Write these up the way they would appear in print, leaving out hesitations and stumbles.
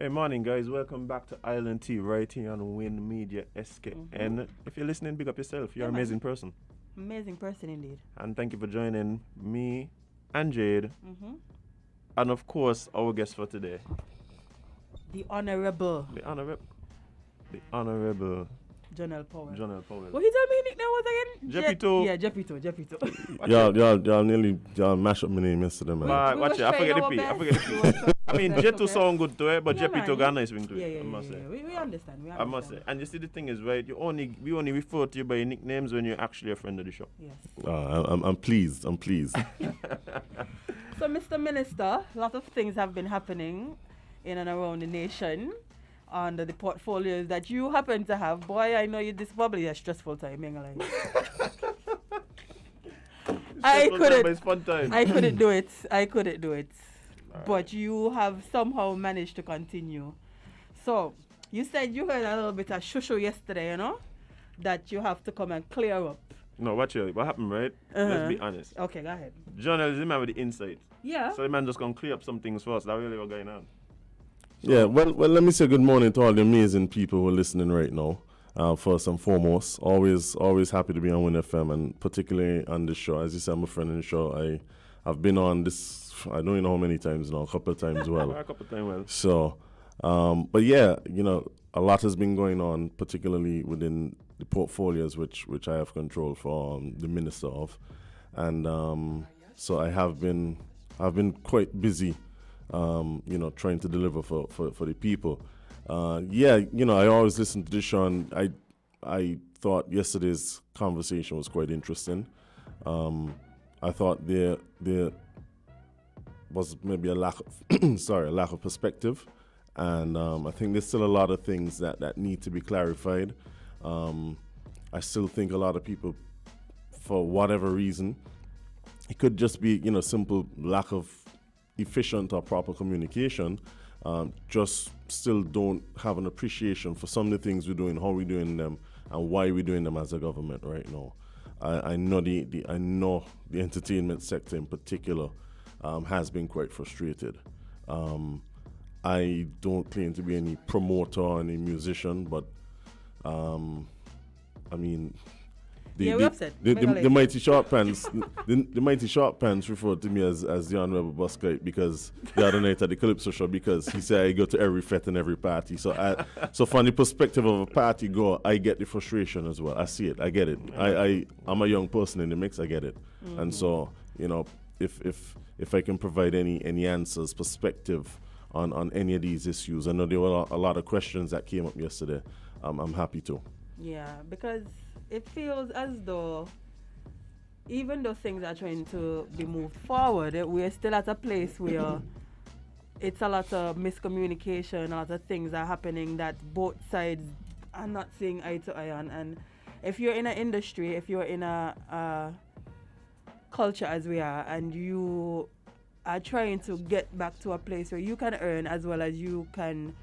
Hey, morning, guys. Welcome back to Island Tea right here on WINNMedia SKN. If you're listening, big up yourself. You're Yeah, an man. amazing person. Amazing person indeed. And thank you for joining me and Jade. And of course, our guest for today, The Honorable the Honorable Jonel Powell. Jonel Powell. What he tell me his nickname was again? Jeppito. Yeah, Jeppito. Watch Y'all nearly mashed up my name yesterday, man. Watch it. I forget the P. I mean, Jetu sound good to it, but Yeah, Jeppito man. got a nice ring to Yeah, it. yeah, I must say. We understand. I must say. And you see, the thing is, right? We only refer to you by your nicknames when you're actually a friend of the show. Yes. I'm pleased. I'm pleased. So, Mr. Minister, a lot of things have been happening in and around the nation under the portfolios that you happen to have. Boy, I know you. This is probably a stressful time, ain't gonna lie. I It's fun time. I couldn't do it. But you have somehow managed to continue. So, you said you heard a little bit of shushu yesterday, you know? That you have to come and clear up. No, watch it. What happened, right? Let's be honest. Okay, go ahead. Jonel is the man with the insight. Yeah. So the man just gonna clear up some things first. That's really what's going on. Yeah, well, let me say good morning to all the amazing people who are listening right now. First and foremost, always happy to be on Win FM, and particularly on this show. As you said, I'm a friend in the show. I've been on this, I don't even know how many times now, a couple of times well. A couple of times well. So, but yeah, a lot has been going on, particularly within the portfolios which I have control for, the minister of, and so I've been quite busy, trying to deliver for the people. I always listen to this show, and I thought yesterday's conversation was quite interesting. I thought there was maybe a lack of perspective, and I think there's still a lot of things that need to be clarified. I still think a lot of people, for whatever reason, it could just be simple lack of efficient or proper communication. Just still don't have an appreciation for some of the things we're doing, how we're doing them, and why we're doing them as a government right now. I know the entertainment sector in particular has been quite frustrated. I don't claim to be any promoter or any musician, but I mean, we're upset. The mighty short pants, the mighty short pants referred to me as the Honorable Buskite because the other night at the Calypso show, because he said I go to every fete and every party. So from the perspective of a party goer, I get the frustration as well. I see it. I get it. I'm a young person in the mix. I get it. And so if I can provide any answers, perspective on any of these issues, I know there were a lot of questions that came up yesterday. I'm happy to. Yeah, because it feels as though even though things are trying to be moved forward, we're still at a place where it's a lot of miscommunication, a lot of things are happening that both sides are not seeing eye to eye on. And if you're in an industry, if you're in a culture as we are, and you are trying to get back to a place where you can earn as well as you can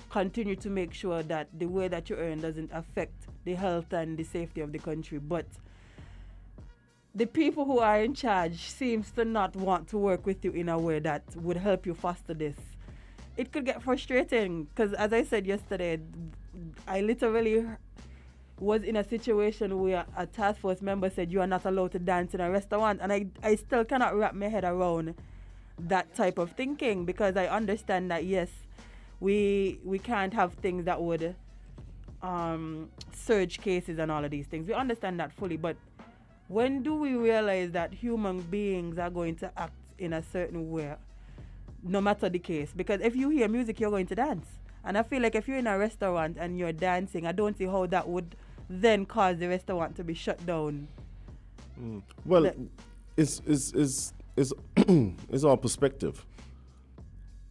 continue to make sure that the way that you earn doesn't affect the health and the safety of the country, but the people who are in charge seems to not want to work with you in a way that would help you foster this. It could get frustrating because, as I said yesterday, I literally was in a situation where a task force member said you are not allowed to dance in a restaurant, and I still cannot wrap my head around that type of thinking, because I understand that yes, we can't have things that would surge cases and all of these things. We understand that fully, but when do we realize that human beings are going to act in a certain way, no matter the case? Because if you hear music, you're going to dance. And I feel like if you're in a restaurant and you're dancing, I don't see how that would then cause the restaurant to be shut down. Well, it's all perspective.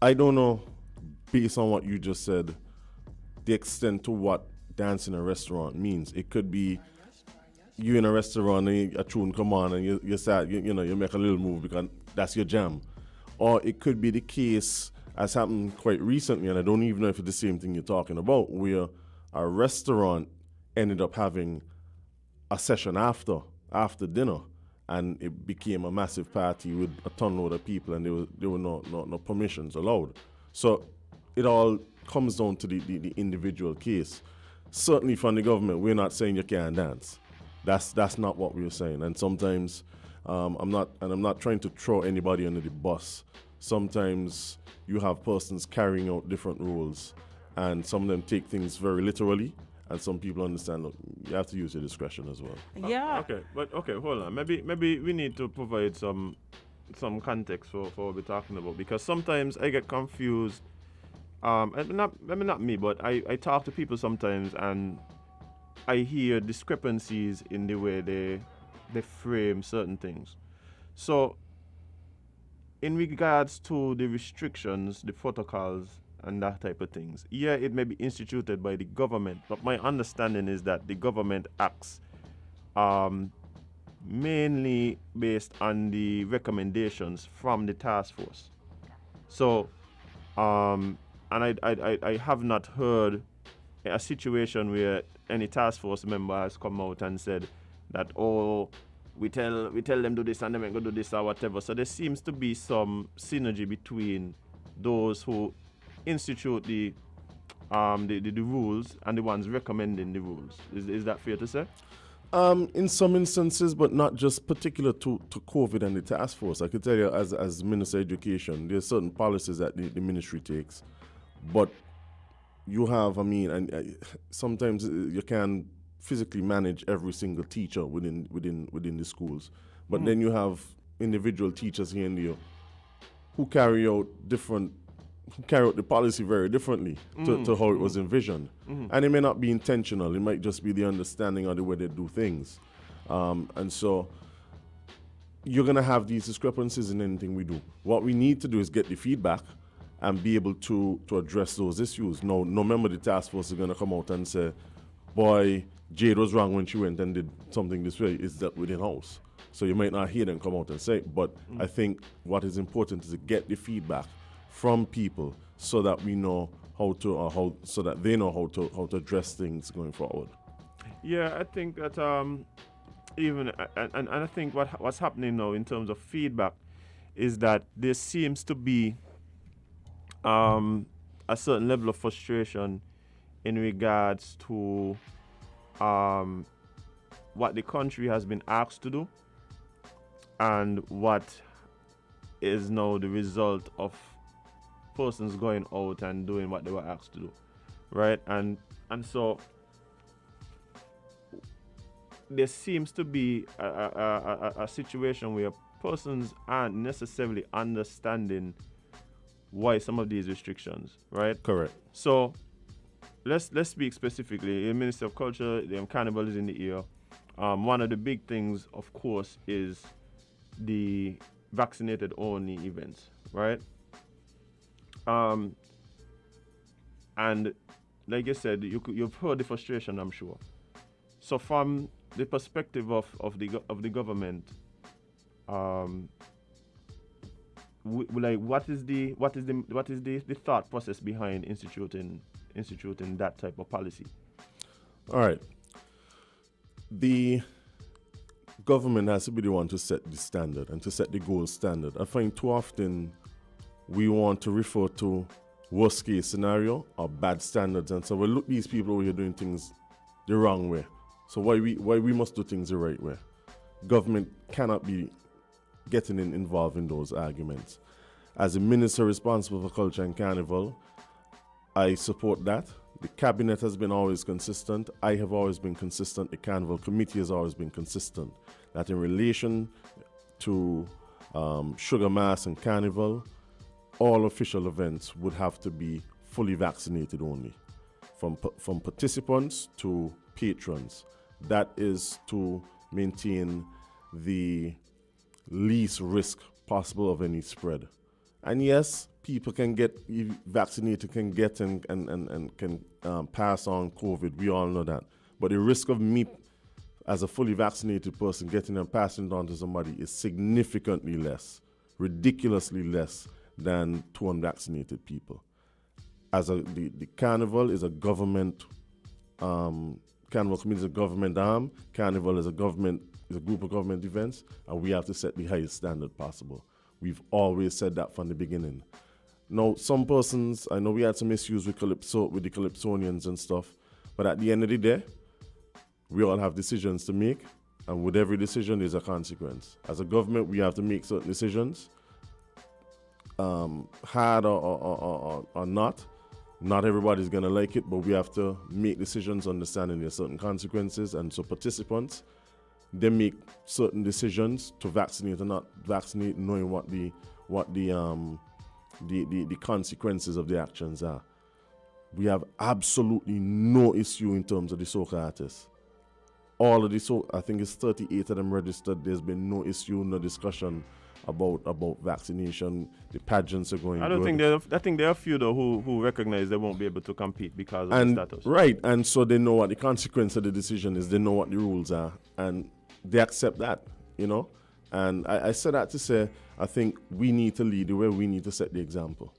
I don't know, based on what you just said, the extent to what dance in a restaurant means. It could be you in a restaurant and a tune come on and you start, you make a little move because that's your jam. Or it could be the case, as happened quite recently, and I don't even know if it's the same thing you're talking about, where a restaurant ended up having a session after dinner, and it became a massive party with a ton load of people, and there were no permissions allowed. So it all comes down to the individual case. Certainly from the government, we're not saying you can't dance. That's not what we're saying. And sometimes I'm not trying to throw anybody under the bus. Sometimes you have persons carrying out different rules, and some of them take things very literally, and some people understand, look, you have to use your discretion as well. Yeah. Okay, hold on. Maybe we need to provide some context for what we're talking about, because sometimes I get confused. Not me, but I talk to people sometimes, and I hear discrepancies in the way they frame certain things. So, in regards to the restrictions, the protocols, and that type of things, yeah, it may be instituted by the government, but my understanding is that the government acts mainly based on the recommendations from the task force. So, and I have not heard a situation where any task force member has come out and said that, oh, we tell them do this and them ain't gonna do this or whatever. So there seems to be some synergy between those who institute the rules and the ones recommending the rules. Is that fair to say? In some instances, but not just particular to COVID and the task force. I could tell you, as Minister of Education, there are certain policies that the ministry takes, but you have, sometimes you can physically manage every single teacher within the schools, but then you have individual teachers here and there who carry out the policy very differently to how it was envisioned. And it may not be intentional, it might just be the understanding of the way they do things. And so you're going to have these discrepancies in anything we do. What we need to do is get the feedback and be able to address those issues. No member of the task force is going to come out and say, boy, Jade was wrong when she went and did something this way. It's dealt with in-house. So you might not hear them come out and say it, but I think what is important is to get the feedback from people so that we know so that they know how to address things going forward. Yeah, I think that and I think what's happening now in terms of feedback is that there seems to be a certain level of frustration in regards to what the country has been asked to do and what is now the result of persons going out and doing what they were asked to do, right? And so there seems to be a situation where persons aren't necessarily understanding why some of these restrictions, right? Correct. So let's speak specifically. The Minister of Culture, the carnival is in the ear. One of the big things, of course, is the vaccinated only events, right? And like I said, you've heard the frustration, I'm sure. So from the perspective of the government, what is the thought process behind instituting that type of policy? All right. The government has to be the one to set the standard and to set the gold standard. I find too often we want to refer to worst case scenario or bad standards, and so we look these people over here doing things the wrong way. So why we must do things the right way? Government cannot be getting involved in those arguments. As a minister responsible for culture and carnival, I support that. The cabinet has been always consistent. I have always been consistent. The carnival committee has always been consistent. That in relation to Sugar Mass and carnival, all official events would have to be fully vaccinated only, from participants to patrons. That is to maintain the least risk possible of any spread. And yes, people can get vaccinated, can get and can pass on COVID. We all know that. But the risk of me, as a fully vaccinated person, getting and passing it on to somebody is significantly less, ridiculously less than to unvaccinated people. The carnival is a government, carnival committee is a government arm, carnival is a group of government events, and we have to set the highest standard possible. We've always said that from the beginning. Now, some persons, I know we had some issues with with the Calypsonians and stuff, but at the end of the day, we all have decisions to make, and with every decision, there's a consequence. As a government, we have to make certain decisions, hard or not. Not everybody's gonna like it, but we have to make decisions understanding there's certain consequences, and so participants, they make certain decisions to vaccinate or not vaccinate, knowing what the consequences of the actions are. We have absolutely no issue in terms of the soca artists. All of the I think it's 38 of them registered. There's been no issue, no discussion about vaccination. The pageants are going. I don't think I think there are a few though who recognize they won't be able to compete because of the status. Right, and so they know what the consequence of the decision is. They know what the rules are, and they accept that. And I said that to say I think we need to lead the way. We need to set the example.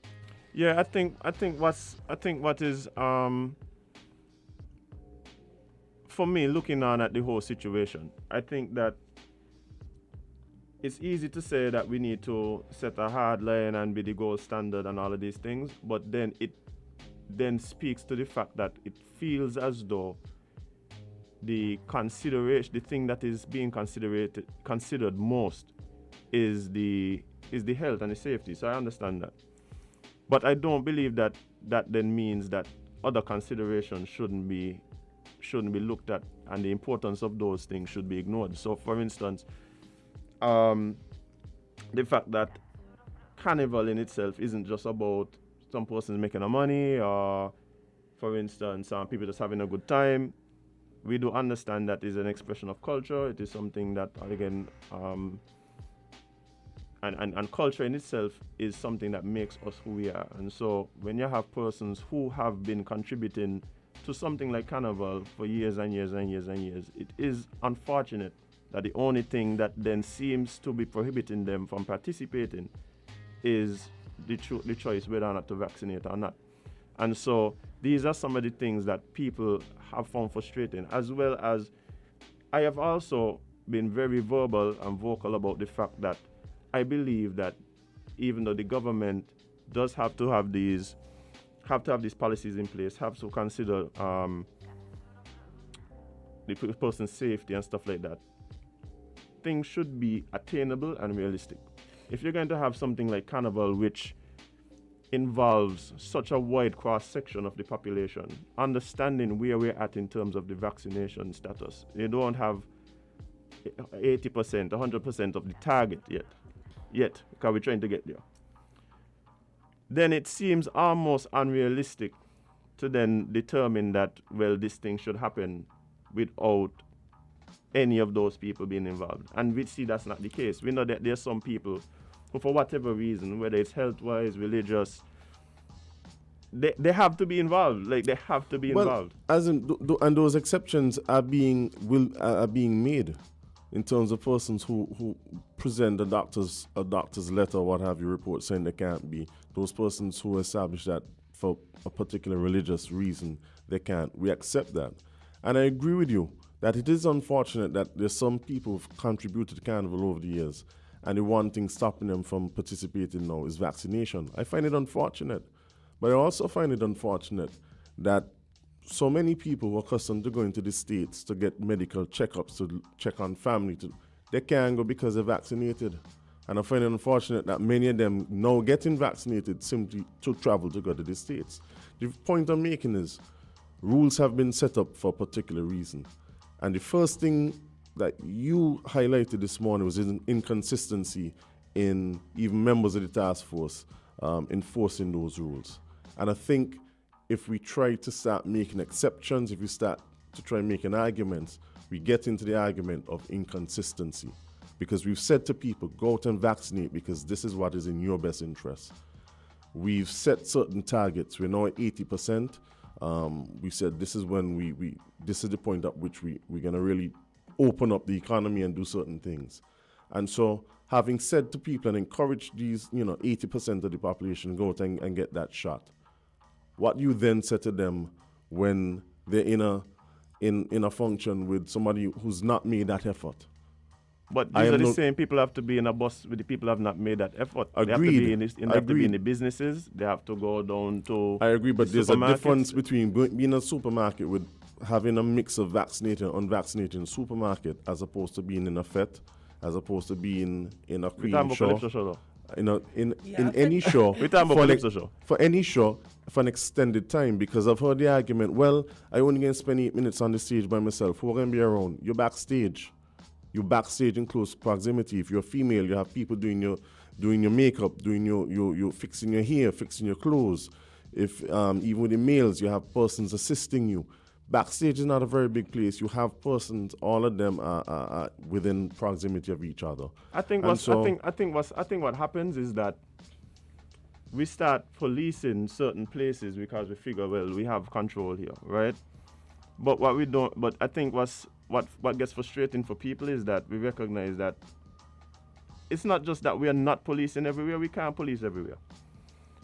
Yeah, I think what is for me, looking on at the whole situation, I think that it's easy to say that we need to set a hard line and be the gold standard and all of these things, but then it then speaks to the fact that it feels as though the thing that is being considered most is the health and the safety. So I understand that, but I don't believe that then means that other considerations shouldn't be looked at, and the importance of those things should be ignored. So, for instance, the fact that carnival in itself isn't just about some persons making a money, or, for instance, people just having a good time. We do understand that is an expression of culture. It is something that, again, and culture in itself is something that makes us who we are. And so when you have persons who have been contributing to something like carnival for years and years and years and years, it is unfortunate that the only thing that then seems to be prohibiting them from participating is the choice whether or not to vaccinate or not. And so these are some of the things that people have found frustrating, as well as I have also been very verbal and vocal about the fact that I believe that even though the government does have to have these policies in place, have to consider the person's safety and stuff like that, things should be attainable and realistic. If you're going to have something like carnival, which involves such a wide cross-section of the population, understanding where we're at in terms of the vaccination status, you don't have 80%, 100% of the target yet, because we're trying to get there. Then it seems almost unrealistic to then determine that, well, this thing should happen without any of those people being involved. And we see that's not the case. We know that there's some people who, for whatever reason, whether it's health-wise, religious, they have to be involved. Like, they have to be involved. As in, and those exceptions are being made in terms of persons who present a doctor's letter or what have you, report saying they can't be. Those persons who establish that for a particular religious reason, they can't. We accept that. And I agree with you that it is unfortunate that there's some people who've contributed to carnival over the years, and the one thing stopping them from participating now is vaccination. I find it unfortunate. But I also find it unfortunate that so many people who are accustomed to going to the States to get medical checkups, to check on family, they can't go because they're vaccinated. And I find it unfortunate that many of them now getting vaccinated simply to travel to go to the States. The point I'm making is rules have been set up for a particular reason. And the first thing that you highlighted this morning was an inconsistency in even members of the task force enforcing those rules. And I think if we try to start making exceptions, if we start to try making arguments, we get into the argument of inconsistency. Because we've said to people, go out and vaccinate because this is what is in your best interest. We've set certain targets. We're now at 80%. We said this is when this is the point at which we're going to really open up the economy and do certain things. And so having said to people and encourage these, 80% of the population go out and get that shot, what you then say to them when they're in a function with somebody who's not made that effort? But I these am are the no- same people have to be in a bus with the people who have not made that effort. They have to Agreed. be in this, they have to be in Agreed. the businesses. They have to go down to. I agree, but the there's a supermarkets. difference between being in a supermarket with having a mix of vaccinated and unvaccinated in a supermarket as opposed to being in a FET, as opposed to being in a We're cream talking about show. Calypso show, though. In Yeah, any show, We're talking about for, Calypso show. for any show for an extended time, because I've heard the argument, well, I only going to spend 8 minutes on the stage by myself. Who are going to be around? You're backstage. You're backstage in close proximity. If you're female, you have people doing your makeup, doing your fixing your hair, fixing your clothes. If even with the males, you have persons assisting you. Backstage is not a very big place. You have persons, all of them are within proximity of each other. I think what happens is that we start policing certain places because we figure, well, we have control here, right? But what we don't. But I think what gets frustrating for people is that we recognize that it's not just that we are not policing everywhere. We can't police everywhere,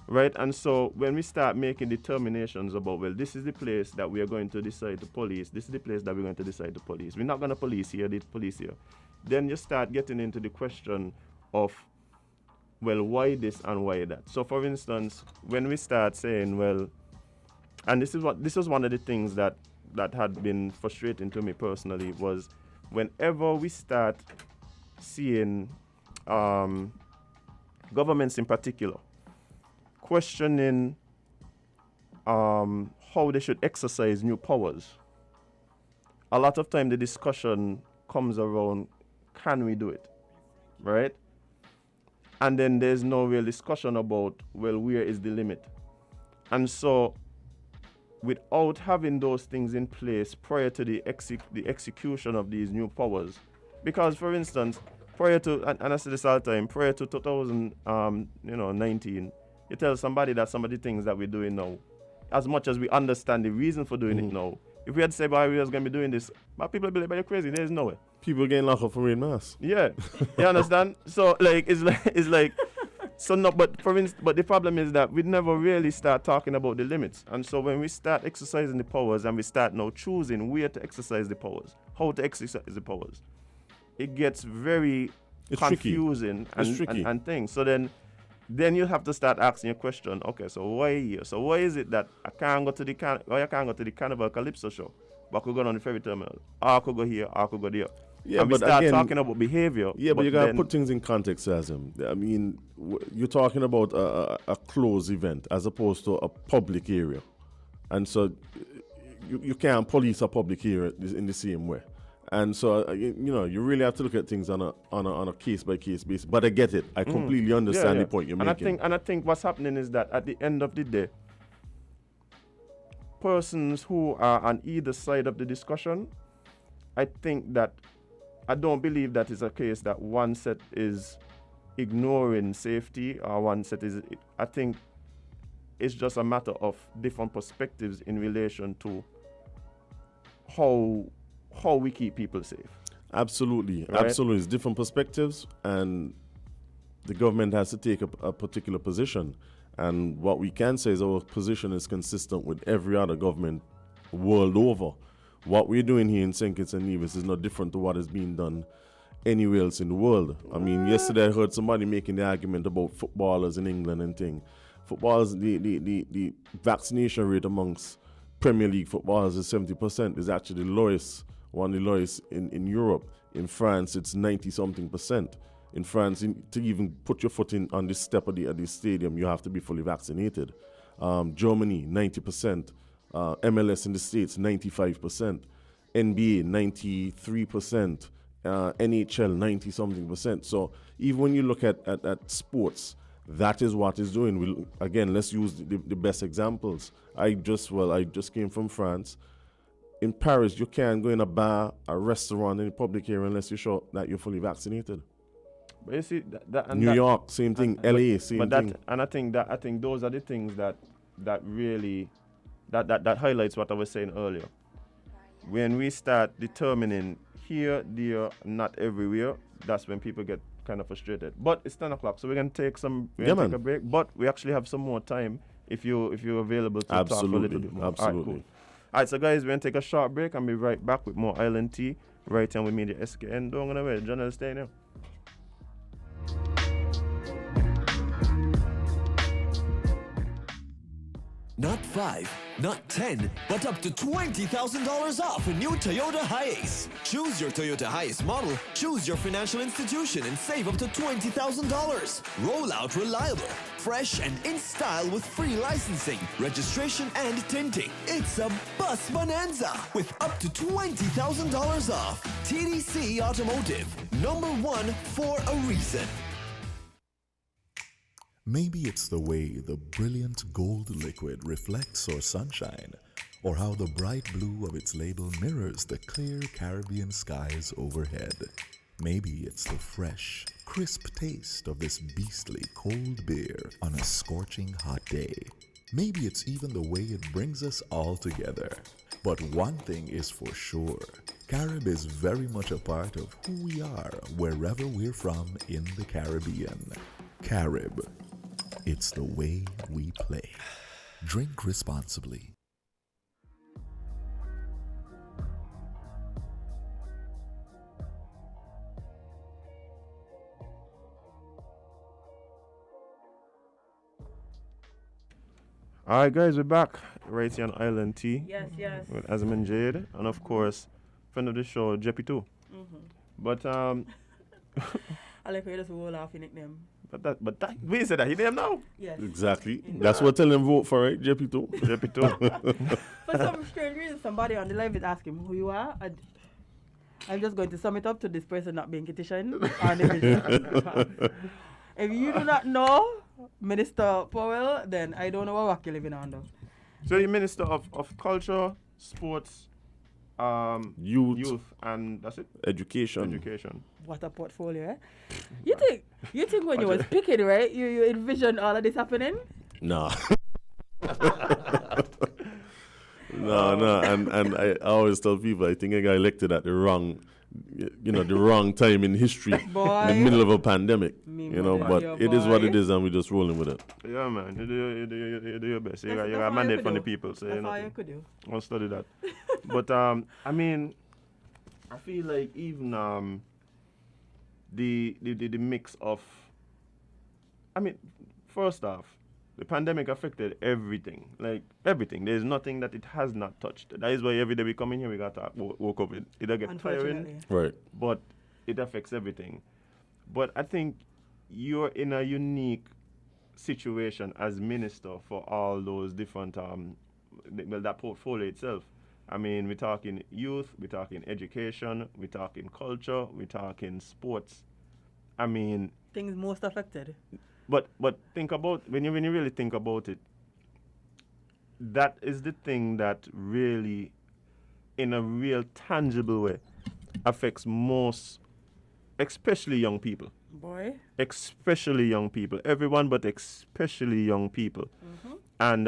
right? And so when we start making determinations about, well, this is the place that we are going to decide to police. This is the place that we're going to decide to police. We're not going to police here. Police here. Then you start getting into the question of, well, why this and why that? So, for instance, when we start saying, well, and this was one of the things that had been frustrating to me personally, was whenever we start seeing governments in particular questioning how they should exercise new powers, a lot of time the discussion comes around, can we do it, right? And then there's no real discussion about, well, where is the limit? And so without having those things in place prior to the execution of these new powers, because, for instance, prior to, and I say this all the time, prior to 2019, you tell somebody that some of the things that we're doing now, as much as we understand the reason for doing it now, if we had said, well, we was going to be doing this, but people would be like, you're crazy, there's no way. People getting locked up for wearing masks. Yeah, you understand? So, like, it's like, so no, but the problem is that we never really start talking about the limits. And so when we start exercising the powers and we start now choosing where to exercise the powers, how to exercise the powers, it gets very confusing and things. So then you have to start asking your question, okay, so why here? So why is it that I can't go to the Carnival Calypso show, but I could go on the ferry terminal, or I could go here, or I could go there? Yeah, and we but start again, talking about behavior. Yeah, but you gotta put things in context, Azim. I mean, you're talking about a closed event as opposed to a public area, and so you can't police a public area in the same way. And so you really have to look at things on a case by case basis. But I get it. I completely understand the point you're making. I think what's happening is that at the end of the day, persons who are on either side of the discussion, I don't believe that is a case that one set is ignoring safety or one set is. I think it's just a matter of different perspectives in relation to how we keep people safe. Absolutely, right? Absolutely. It's different perspectives, and the government has to take a particular position. And what we can say is our position is consistent with every other government world over. What we're doing here in St. Kitts and Nevis is not different to what is being done anywhere else in the world. I mean, yesterday I heard somebody making the argument about footballers in England and things. Footballers, the vaccination rate amongst Premier League footballers is 70%. It's actually the lowest, one of the lowest in Europe. In France, it's 90-something%. In France, to even put your foot on this step of the stadium, you have to be fully vaccinated. Germany, 90%. MLS in the States, 95%. NBA, 93%. NHL, 90-something%. So even when you look at sports, that is what is doing. Again, let's use the best examples. I just came from France. In Paris, you can't go in a bar, a restaurant, in a public area unless you show that you're fully vaccinated. But you see, New York, same thing. LA, same thing. And I think those are the things that really that highlights what I was saying earlier. When we start determining here, there, not everywhere, that's when people get kind of frustrated. But it's 10 o'clock, so we're gonna take a break. But we actually have some more time if you're available to talk a little bit more. Absolutely. All right, cool. All right, so guys, we're gonna take a short break and be right back with more Island Tea right here on WINNMedia SKN. Don't go away. Jonel, stay here. Not 5, not 10, but up to $20,000 off a new Toyota Hiace. Choose your Toyota Hiace model, choose your financial institution, and save up to $20,000. Roll out reliable, fresh, and in style with free licensing, registration, and tinting. It's a bus bonanza with up to $20,000 off. TDC Automotive, #1 for a reason. Maybe it's the way the brilliant gold liquid reflects our sunshine, or how the bright blue of its label mirrors the clear Caribbean skies overhead. Maybe it's the fresh, crisp taste of this beastly cold beer on a scorching hot day. Maybe it's even the way it brings us all together. But one thing is for sure, Carib is very much a part of who we are wherever we're from in the Caribbean. Carib. It's the way we play. Drink responsibly. All right, guys, we're back right here on Island Tea Yes, yes. with Azam and Jade, and of course, friend of the show, Jeppy too. But I like how you just roll off your nickname. but that we said that he name now. Yes. Exactly. That's what tell them vote for, right? JP too. Jeppy too. For some strange reason, somebody on the live is asking who you are. I'm just going to sum it up to this person not being Kitishan. If you do not know Minister Powell, then I don't know what rock you're living under. So you're Minister of Culture, Sports, Youth, and that's it. education. Education. What a portfolio, eh? You think when you was picking, right, you envisioned all of this happening? Nah. No, and I always tell people I think I got elected at the wrong time in history, Boy. in the middle of a pandemic, Me but mother, it is what boy. it is, and we're just rolling with it. Yeah, man. You do your best. You That's got a all mandate could from the do. people, so That's you all you know. could do. I'll study that. But I mean, I feel like even the mix of, I mean, first off, the pandemic affected everything. Like everything. There's nothing that it has not touched. That is why every day we come in here we got to talk about COVID. It'll get tiring, Unfortunately. Right. but it affects everything. But I think you're in a unique situation as minister for all those different that portfolio itself. I mean, we're talking youth, we're talking education, we're talking culture, we're talking sports. I mean, Things most affected. but think about when you really think about it, that is the thing that really, in a real tangible way, affects most, especially young people. Boy. Especially young people. Everyone, but especially young people. And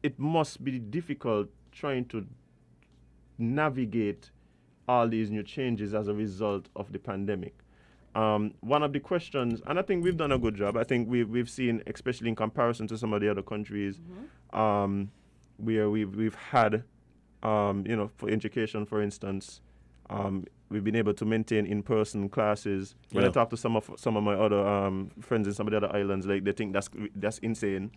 it must be difficult trying to navigate all these new changes as a result of the pandemic. One of the questions, and I think we've done a good job. I think we've seen, especially in comparison to some of the other countries, where we've had, for education, for instance, we've been able to maintain in-person classes. When I Yeah. talk to some of my other friends in some of the other islands, like they think that's insane.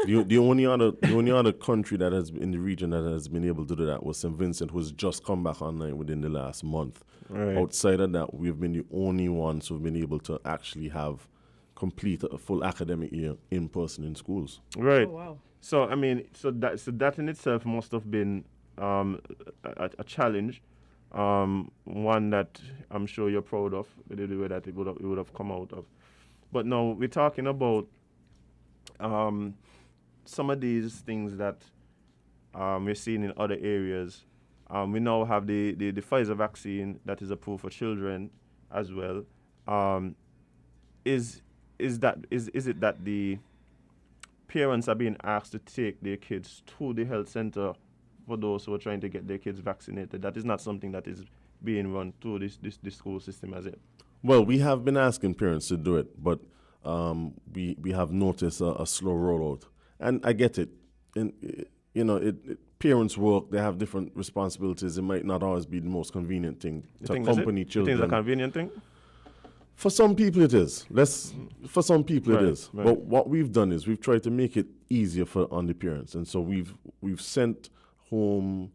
The only other country that has in the region that has been able to do that was St. Vincent, who's just come back online within the last month. Right. Outside of that, we've been the only ones who've been able to actually have complete a full academic year in person in schools. Right. Oh, wow. So I mean, so that in itself must have been a challenge, one that I'm sure you're proud of, the way that it would have come out of. But now we're talking about some of these things that we're seeing in other areas. We now have the Pfizer vaccine that is approved for children as well. Is it that the parents are being asked to take their kids to the health center for those who are trying to get their kids vaccinated? That is not something that is being run through this school system as it. Well, we have been asking parents to do it, but we have noticed a slow rollout, and I get it. And parents work, they have different responsibilities. It might not always be the most convenient thing to think that's it? accompany You think children. it's a convenient thing? For some people it is. For some people Right, it is. right. But what we've done is we've tried to make it easier on the parents. And so we've sent home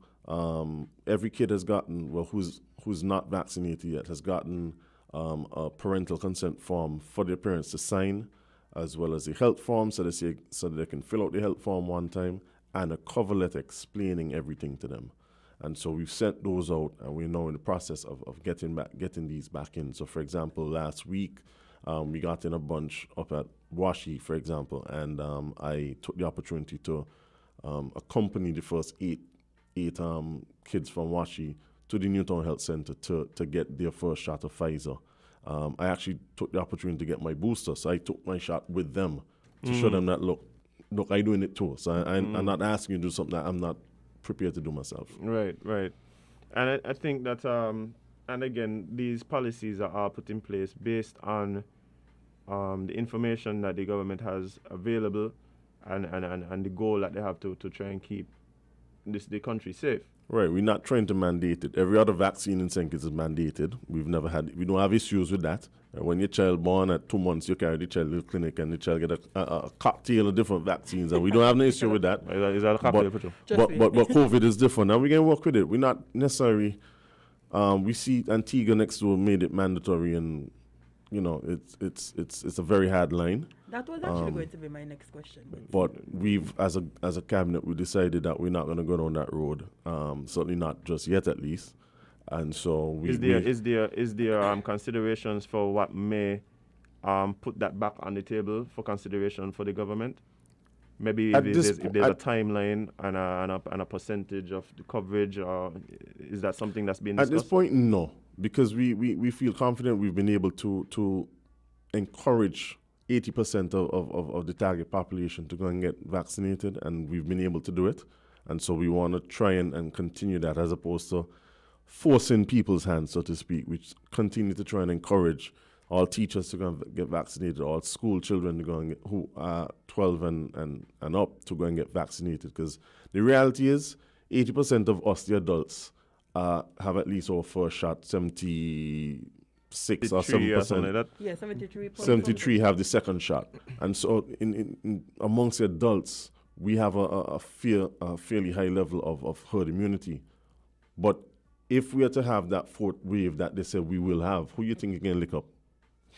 every kid has gotten, well, who's not vaccinated yet, has gotten a parental consent form for their parents to sign, as well as the health form so they can fill out the health form one time, and a cover letter explaining everything to them. And so we've sent those out, and we're now in the process of getting these back in. So, for example, last week we got in a bunch up at Washi, for example, and I took the opportunity to accompany the first eight kids from Washi to the Newtown Health Center to get their first shot of Pfizer. I actually took the opportunity to get my booster, so I took my shot with them to show them that, look, I'm doing it too. So I'm not asking you to do something that I'm not prepared to do myself. Right. And I think that, and again, these policies are all put in place based on the information that the government has available and the goal that they have to try and keep the country safe. Right, we're not trying to mandate it. Every other vaccine in St. Kitts is mandated. We don't have issues with that. When your child born at 2 months, you carry the child to the clinic and the child get a cocktail of different vaccines, and we don't have no issue with that. Is that a cocktail for you? Just But wait. COVID is different, and we can work with it. We're not necessarily. We see Antigua next door made it mandatory, and it's a very hard line. That was actually going to be my next question. But we've, as a cabinet, we decided that we're not going to go down that road. Certainly not just yet, at least. And so Is there considerations for what may put that back on the table for consideration for the government? Maybe if there's a timeline and a percentage of the coverage, or is that something that's been discussed? At this point, no, because we feel confident we've been able to encourage 80% of the target population to go and get vaccinated, and we've been able to do it. And so we want to try and continue that, as opposed to forcing people's hands, so to speak. We continue to try and encourage all teachers to go and get vaccinated, all school children to go and who are 12 and up to go and get vaccinated. Because the reality is 80% of us, the adults, have at least our first shot, 76 or 7%. Something like that. Yeah, 73. 73 have the second shot. And so in amongst the adults, we have a fairly high level of herd immunity. But if we are to have that fourth wave that they say we will have, who you think you can lick up?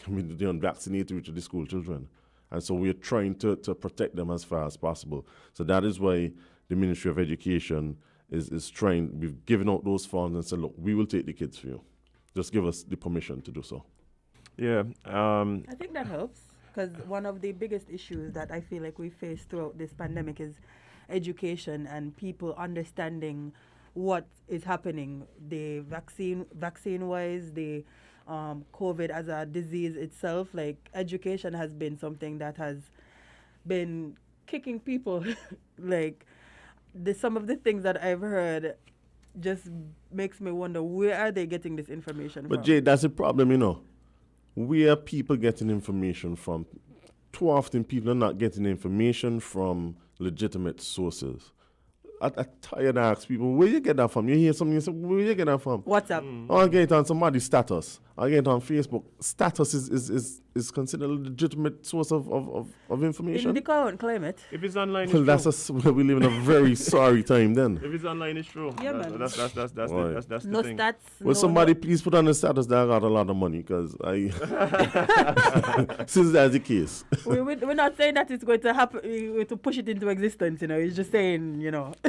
I mean, they're unvaccinated, which are the school children. And so we're trying to protect them as far as possible. So that is why the Ministry of Education is trying, we've given out those funds and said, look, we will take the kids for you. Just give us the permission to do so. Yeah. I think that helps, because one of the biggest issues that I feel like we face throughout this pandemic is education and people understanding what is happening, the vaccine-wise, the COVID as a disease itself. Like, education has been something that has been kicking people. Like, some of the things that I've heard just makes me wonder, where are they getting this information from? But Jay, that's the problem, Where people getting information from? Too often people are not getting information from legitimate sources. I tired to ask people, where you get that from? You hear something, you say, where you get that from? WhatsApp. I get it on somebody's status. I get it on Facebook. Status is considered a legitimate source of information. In the current climate. If it's online, it's Well, true. we live in a very sorry time then. If it's online, it's true. Yeah, man. That's the No thing. stats. Will somebody please put on the status that I got a lot of money? Because since that's the case. We're not saying that it's going to happen, to push it into existence, It's just saying,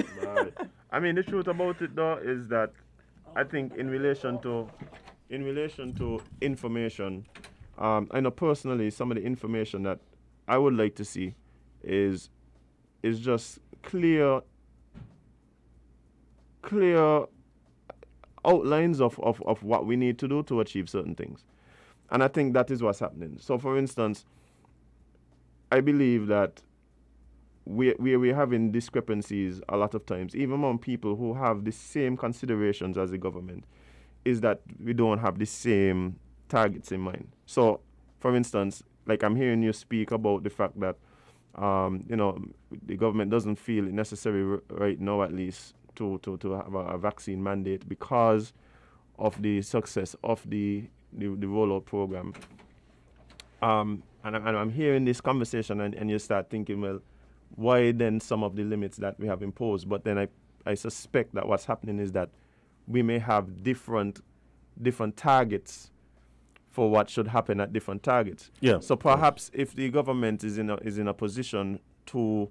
Right. I mean, the truth about it, though, is that I think in relation to information, I know personally some of the information that I would like to see is just clear outlines of what we need to do to achieve certain things. And I think that is what's happening. So, for instance, I believe that we're having discrepancies a lot of times, even among people who have the same considerations as the government, is that we don't have the same targets in mind. So, for instance, like I'm hearing you speak about the fact that The government doesn't feel it necessary right now, at least, to have a vaccine mandate because of the success of the rollout program. And I'm hearing this conversation, and you start thinking, well, why then some of the limits that we have imposed? But then I suspect that what's happening is that we may have different targets for what should happen at different targets. Yeah. So perhaps if the government is in a position to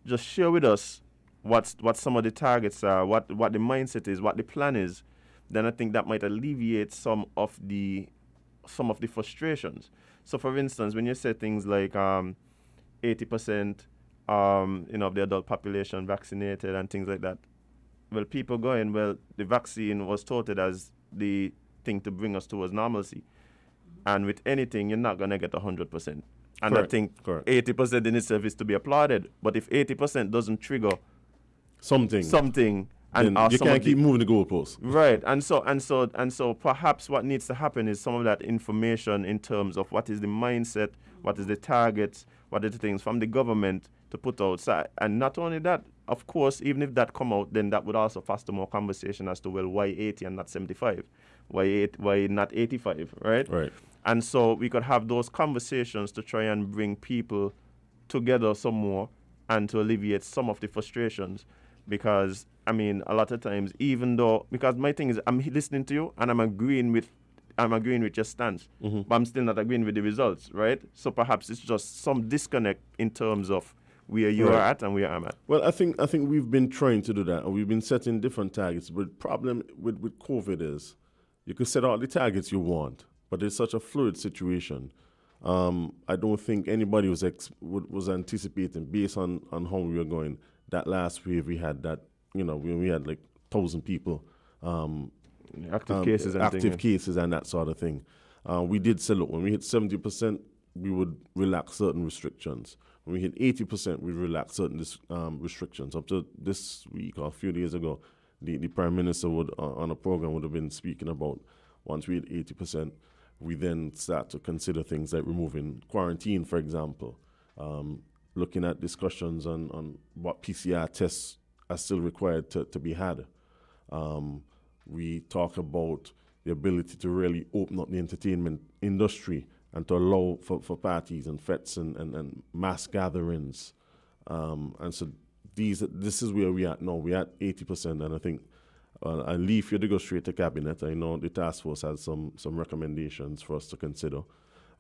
just share with us what some of the targets are, what the mindset is, what the plan is, then I think that might alleviate some of the frustrations. So for instance, when you say things like 80% of the adult population vaccinated and things like that, well, people going, well, the vaccine was touted as the thing to bring us towards normalcy. And with anything, you're not going to get 100%. And Correct. I think 80% in itself is to be applauded. But if 80% doesn't trigger something, and then you can't keep moving the goalposts. Right. And so perhaps what needs to happen is some of that information in terms of what is the mindset, what is the targets, what are the things from the government to put outside. And not only that, of course, even if that come out, then that would also foster more conversation as to, well, why 80 and not 75? Why not 85, right? Right. And so we could have those conversations to try and bring people together some more and to alleviate some of the frustrations. Because, I mean, a lot of times, because my thing is, I'm listening to you and I'm agreeing with your stance, but I'm still not agreeing with the results, right? So perhaps it's just some disconnect in terms of where you are at and where I'm at. Well, I think we've been trying to do that, and we've been setting different targets. But the problem with COVID is you can set all the targets you want, but it's such a fluid situation. I don't think anybody was anticipating, based on how we were going. That last wave we had that, we had like 1,000 people. Active cases and that sort of thing. We did say, look, when we hit 70%, we would relax certain restrictions. When we hit 80%, we relax certain restrictions. Up to this week or a few days ago, the Prime Minister on a program would have been speaking about once we hit 80%, we then start to consider things like removing quarantine, for example, looking at discussions on what PCR tests are still required to be had. We talk about the ability to really open up the entertainment industry and to allow for parties and fetes and mass gatherings. And so this is where we are now. We're at 80%, and I think I'll leave you to go straight to Cabinet. I know the task force has some recommendations for us to consider.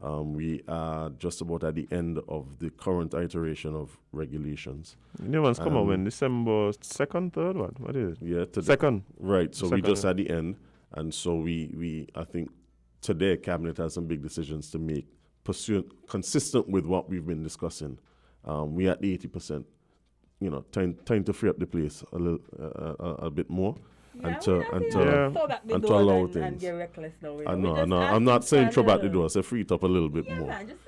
We are just about at the end of the current iteration of regulations. New ones come out when December 2nd, 3rd, what is it? Yeah, second. Right, so Second. we just at the end, and so we I think today Cabinet has some big decisions to make, consistent with what we've been discussing. We at the 80%, time to free up the place a bit more. And to allow things. And get reckless now. I'm not saying throw back the door. So free it up a little bit more. Man, just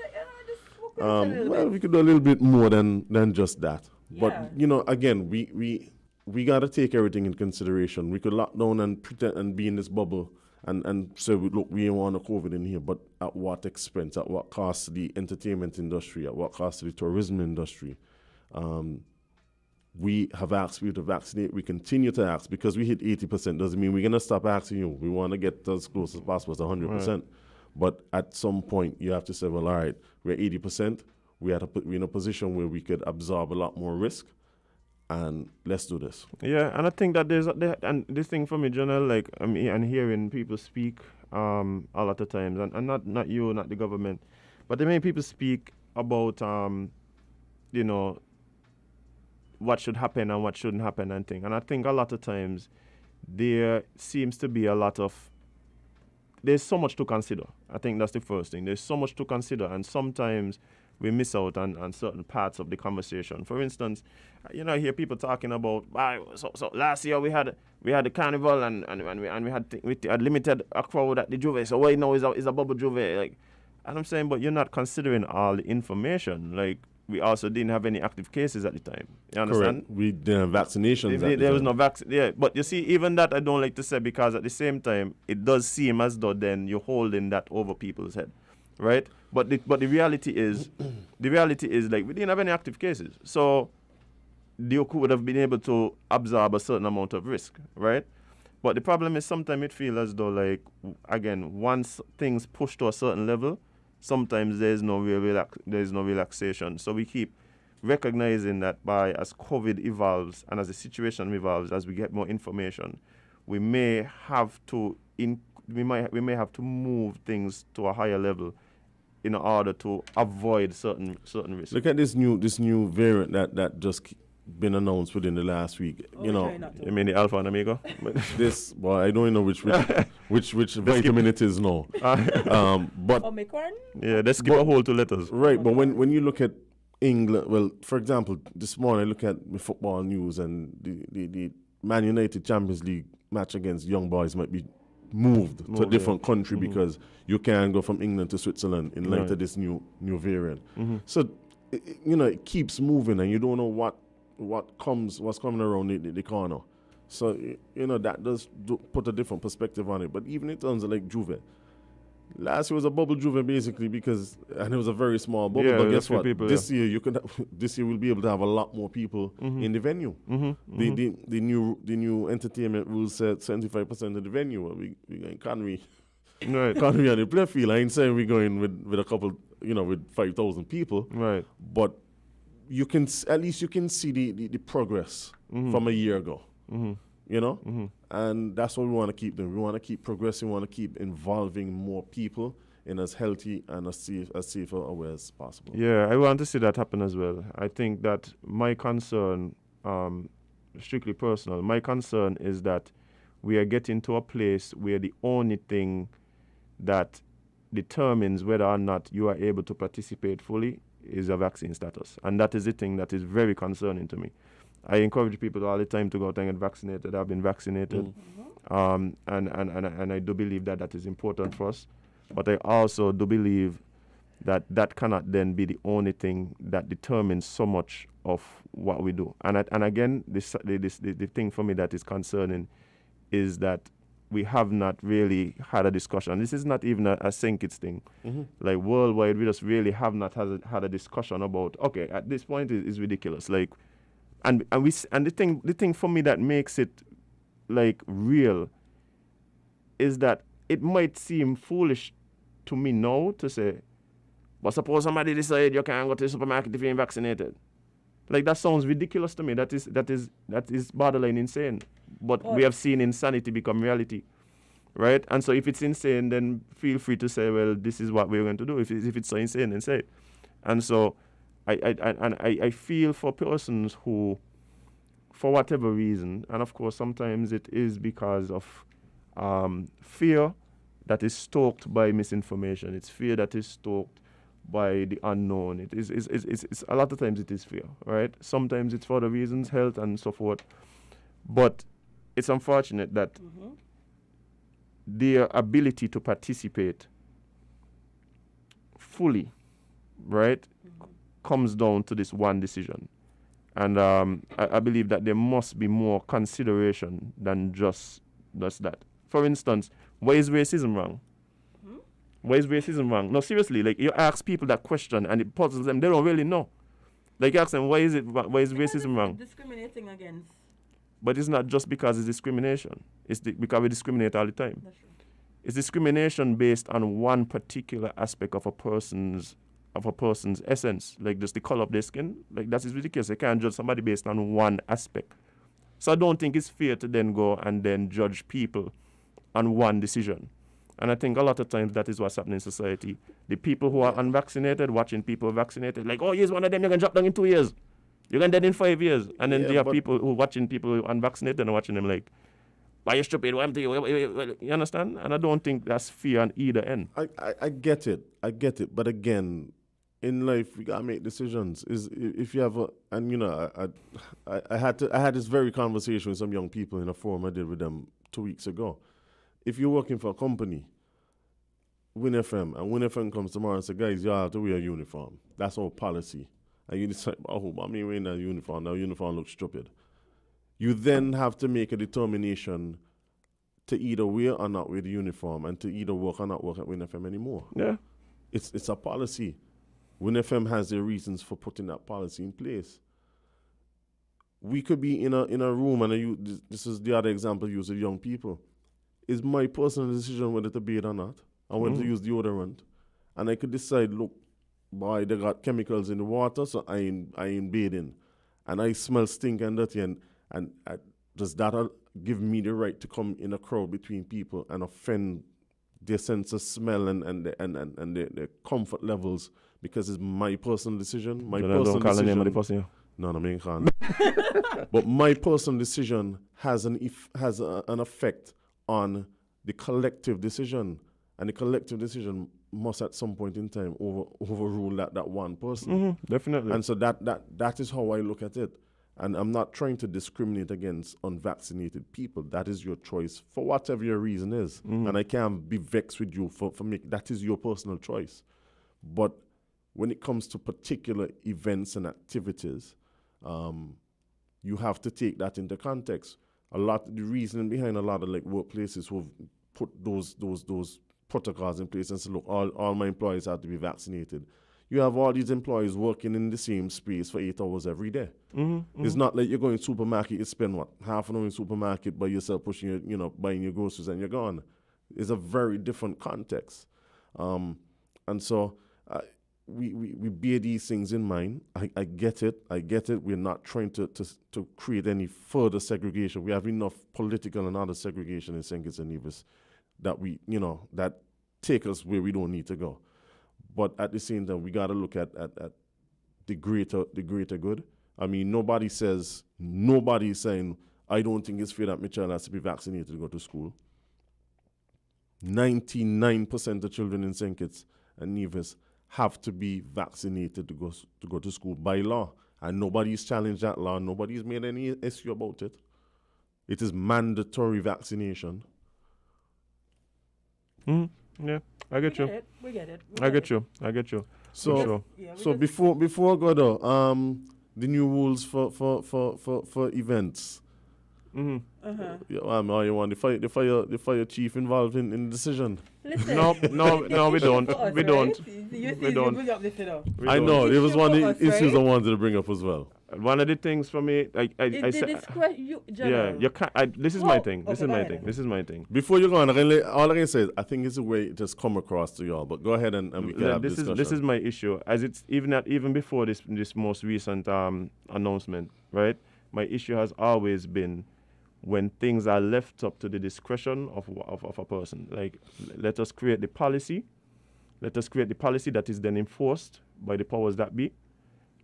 walk with it a little Well, bit. we could do a little bit more than just that. Yeah. But again, we got to take everything in consideration. We could lock down and pretend and be in this bubble and say, look, we don't want a COVID in here, but at what expense? At what cost to the entertainment industry? At what cost to the tourism industry? We have asked you to vaccinate. We continue to ask, because we hit 80%. Doesn't mean we're going to stop asking you. We want to get as close as possible to 100%. Right. But at some point, you have to say, well, all right, we're 80%. We're in a position where we could absorb a lot more risk, and let's do this. Yeah, and I think that and this thing for me, Jonel, like, I'm hearing people speak a lot of times, and not you, not the government, but the many people speak about, what should happen and what shouldn't happen and thing. And I think a lot of times there seems to be there's so much to consider. I think that's the first thing. There's so much to consider, and sometimes we miss out on certain parts of the conversation. For instance, I hear people talking about, so last year we had the carnival and we had limited a crowd at the Juve. So why now is a bubble Juve? Like, and I'm saying, but you're not considering all the information. Like, we also didn't have any active cases at the time. You understand? Correct. We didn't have vaccinations. There was no vaccine. Yeah, but you see, even that I don't like to say, because at the same time, it does seem as though then you're holding that over people's head, right? But the reality is, the reality is, like, we didn't have any active cases. So the OKU would have been able to absorb a certain amount of risk, right? But the problem is sometimes it feels as though, like, again, once things push to a certain level, sometimes there's no relaxation. So we keep recognizing that as COVID evolves and as the situation evolves, as we get more information, we may have to we may have to move things to a higher level in order to avoid certain risks. Look at this new variant that just been announced within the last week. You know, you mean the Alpha and Omega? this. Well, I don't know which vitamin it is now. But Omicron? Yeah, they skip a whole 2 letters. right. But when you look at England, well, for example, this morning I look at the football news and the Man United Champions League match against Young Boys might be moved to a different country because you can't go from England to Switzerland in light of this new variant. So it keeps moving, and you don't know what's coming around the corner. So that does put a different perspective on it. But even in terms of like Juve, last year was a bubble Juve basically and it was a very small bubble. Yeah, but guess what? people, this year this year we'll be able to have a lot more people in the venue. The new entertainment rules said 75% of the venue. We going Conwy. Right. Conwy on the play field. I ain't saying we're going with a couple, with 5,000 people. Right. But at least you can see the progress from a year ago. And that's what we want to keep doing. We want to keep progressing. We want to keep involving more people in as healthy and as safer a way as possible. Yeah, I want to see that happen as well. I think that my concern, strictly personal, my concern is that we are getting to a place where the only thing that determines whether or not you are able to participate fully is a vaccine status. And that is the thing that is very concerning to me. I encourage people all the time to go out and get vaccinated. I've been vaccinated. And I do believe that is important for us. But I also do believe that cannot then be the only thing that determines so much of what we do. And again, the thing for me that is concerning is that we have not really had a discussion. This is not even a St. Kitts thing. Like worldwide, we just really have not had a discussion about, okay, at this point it's ridiculous. Like, and the thing for me that makes it like real is that it might seem foolish to me now to say, but suppose somebody decide you can't go to the supermarket if you're vaccinated. Like, that sounds ridiculous to me. That is borderline insane. But we have seen insanity become reality, right? And so if it's insane, then feel free to say, well, this is what we're going to do. If it's so insane, then say it. And so I feel for persons who, for whatever reason, and of course sometimes it is because of fear that is stoked by misinformation. It's fear that is stoked by the unknown. It's a lot of times it is fear, right? Sometimes it's for other reasons, health and so forth. But it's unfortunate that their ability to participate fully, right, comes down to this one decision. And I believe that there must be more consideration than just that. For instance, why is racism wrong? Why is racism wrong? No, seriously, like, you ask people that question and it puzzles them, they don't really know. Like, you ask them, why is racism wrong? Discriminating against. But it's not just because it's discrimination. It's because we discriminate all the time. That's true. It's discrimination based on one particular aspect of a person's essence, like just the color of their skin. Like, that is ridiculous. You can't judge somebody based on one aspect. So I don't think it's fair to then go and then judge people on one decision. And I think a lot of times that is what's happening in society. The people who are unvaccinated, watching people vaccinated, like, oh, here's one of them, you're going to drop down in 2 years. You're going to dead in 5 years. And then you have people who watching people unvaccinated and watching them like, why you stupid? Why am you? You understand? And I don't think that's fair on either end. I get it. But again, in life, we got to make decisions. If you have I had this very conversation with some young people in a forum I did with them 2 weeks ago. If you're working for a company, WINNFM, and WINNFM comes tomorrow and says, guys, you have to wear a uniform. That's our policy. And you decide, oh, I mean, wearing a uniform. Now, uniform looks stupid. You then have to make a determination to either wear or not wear the uniform and to either work or not work at WINNFM anymore. Yeah. It's a policy. WINNFM has their reasons for putting that policy in place. We could be in a room, and this is the other example used with young people. It's my personal decision whether to bathe or not, and whether to use deodorant. And I could decide, look, boy, they got chemicals in the water, so I ain't bathing. And I smell stink and dirty, and does that give me the right to come in a crowd between people and offend their sense of smell and their comfort levels because it's my personal decision? My personal don't call decision. the name of the person. Yeah. No, I mean, can't. But my personal decision has an effect on the collective decision, and the collective decision must at some point in time overrule that one person. Definitely. And so that is how I look at it. And I'm not trying to discriminate against unvaccinated people. That is your choice for whatever your reason is. And I can't be vexed with you for making that is your personal choice. But when it comes to particular events and activities, you have to take that into context. The reasoning behind a lot of like workplaces who've put those protocols in place and say, look, all my employees have to be vaccinated. You have all these employees working in the same space for 8 hours every day. It's not like you're going to supermarket, you spend half an hour in supermarket by yourself pushing buying your groceries and you're gone. It's a very different context. And so we bear these things in mind. I get it. We're not trying to create any further segregation. We have enough political and other segregation in St. Kitts and Nevis that that take us where we don't need to go. But at the same time, we got to look at the greater good. I mean, nobody's saying, I don't think it's fair that my child has to be vaccinated to go to school. 99% of children in St. Kitts and Nevis have to be vaccinated to go to school by law. And nobody's challenged that law. Nobody's made any issue about it. It is mandatory vaccination. Yeah, I get you. We get it. I get you. So, sure. Yeah, before I go though, the new rules for events. Mm-hmm. Yeah, you want the fire chief involved in the decision? Listen, No, we don't. for us, We right? don't. You don't. bring up this, you know. I know Issue it was one for of us, the issues right? I wanted to bring up as well. One of the things for me, I It's the said, discretion. yeah, you can't. This is my Oh, thing. okay, This is go my ahead thing. then. This is my thing. Before you go on, all I can say is I think it's the way it has come across to y'all. But go ahead and we can have discussion. This is my issue. As it's even before this most recent announcement, right? My issue has always been when things are left up to the discretion of a person. Like, let us create the policy. Let us create the policy that is then enforced by the powers that be,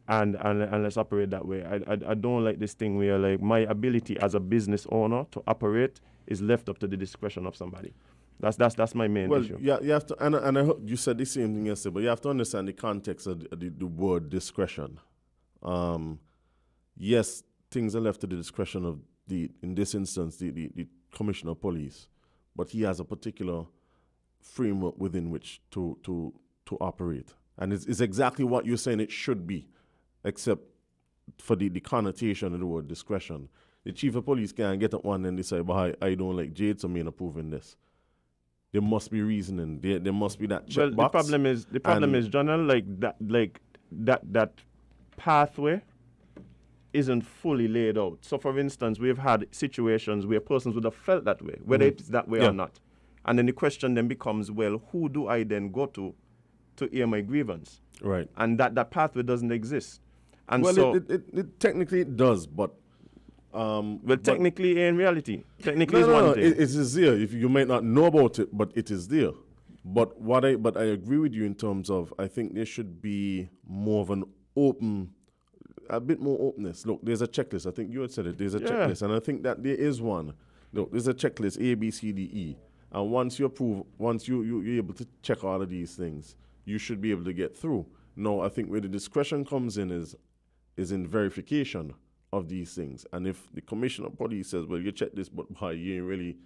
and let's operate that way. I don't like this thing where like my ability as a business owner to operate is left up to the discretion of somebody. That's my main issue. Well, you have to, and I hope you said the same thing yesterday, but you have to understand the context of the word discretion. Yes, things are left to the discretion of in this instance, the commissioner of police, but he has a particular framework within which to operate. And it's exactly what you're saying it should be, except for the connotation of the word discretion. The chief of police can't get at one and decide, well, I don't like Jade, so I'm approving this. There must be reasoning. There must be that checkbox. Well, the problem is, Jonel, that pathway isn't fully laid out. So, for instance, we've had situations where persons would have felt that way, whether it's that way or not. And then the question then becomes, well, who do I then go to air my grievance? Right. And that pathway doesn't exist. And well, so, it technically it does, but technically, in reality, technically no, one thing. it is there. If you might not know about it, but it is there. But I agree with you in terms of I think there should be more of a bit more openness. Look, there's a checklist. I think you had said it. There's a checklist, and I think that there is one. Look, there's a checklist: A, B, C, D, E. And once you're able to check all of these things, you should be able to get through. No, I think where the discretion comes in is in verification of these things. And if the commissioner of police says, well, you check this, but you ain't really,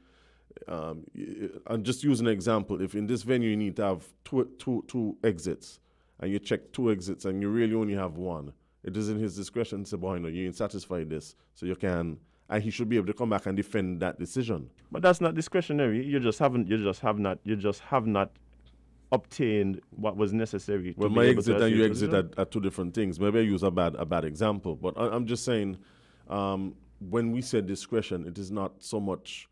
I'm just using an example. If in this venue you need to have two exits, and you check 2 exits, and you really only have one, it is in his discretion to say, boy, no, you ain't satisfied this, so you can, and he should be able to come back and defend that decision. But that's not discretionary. You just have not obtained what was necessary. Well, to my be able exit to and achieve your the exit position. are two different things. Maybe I use a bad example, but I'm just saying, when we say discretion, it is not so much.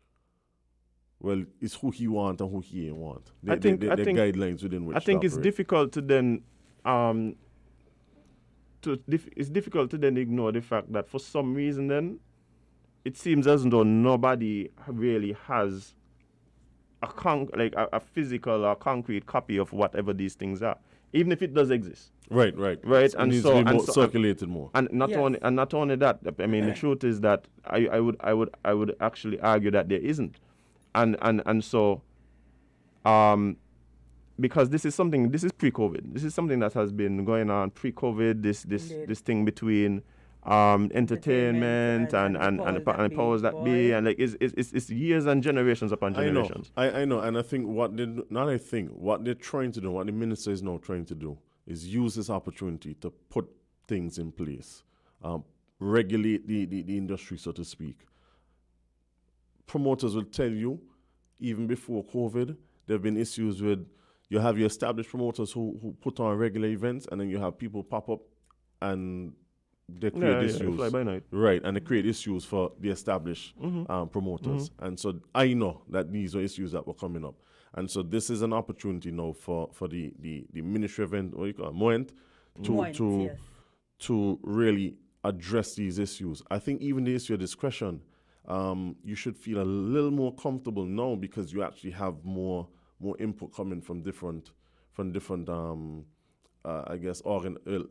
Well, it's who he want and who he ain't want. I think guidelines within which I think to it's operate. difficult to then it's difficult to then ignore the fact that for some reason then it seems as though nobody really has a physical or concrete copy of whatever these things are, even if it does exist. Right. Right, It and needs so- to be and more so- circulated more. And not Yes. only that, I mean the truth is that I would actually argue that there isn't, and so because this is pre-COVID. This is something that has been going on pre-COVID. Indeed. This thing between entertainment and the powers that be, and like it's years and generations upon generations. I know, and I think what they're trying to do, what the minister is now trying to do, is use this opportunity to put things in place, regulate the industry, so to speak. Promoters will tell you, even before COVID, there have been issues with, you have your established promoters who put on regular events, and then you have people pop up and they create issues. fly by night. Right, and they create issues for the established promoters. And so I know that these are issues that were coming up. And so this is an opportunity now for the Ministry of Moent to really address these issues. I think even the issue of discretion, you should feel a little more comfortable now because you actually have more input coming from different I guess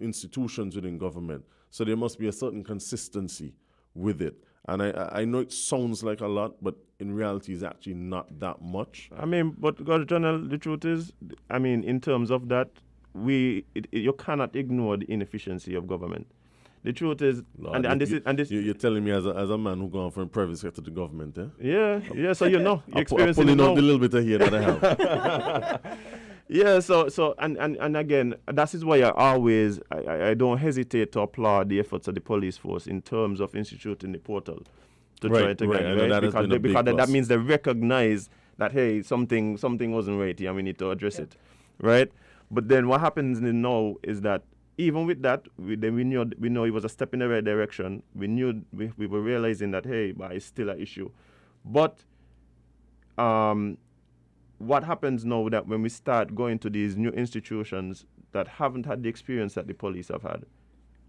institutions within government. So there must be a certain consistency with it. And I know it sounds like a lot, but in reality it's actually not that much. I mean, but God, Jonel, the truth is, I mean, in terms of that, you cannot ignore the inefficiency of government. The truth is, Lord, you're telling me as a man who gone from private sector to government, eh? yeah. So you know, you're experiencing pulling it out now. the little bit of here that I have. Yeah, so and again, that is why I don't hesitate to applaud the efforts of the police force in terms of instituting the portal to try to right. I know that has been a big because plus. that means they recognize that hey, something wasn't right here and we need to address it, right? But then what happens now is that even with that, we know it was a step in the right direction. We knew we were realizing that hey, but it's still an issue, but what happens now that when we start going to these new institutions that haven't had the experience that the police have had,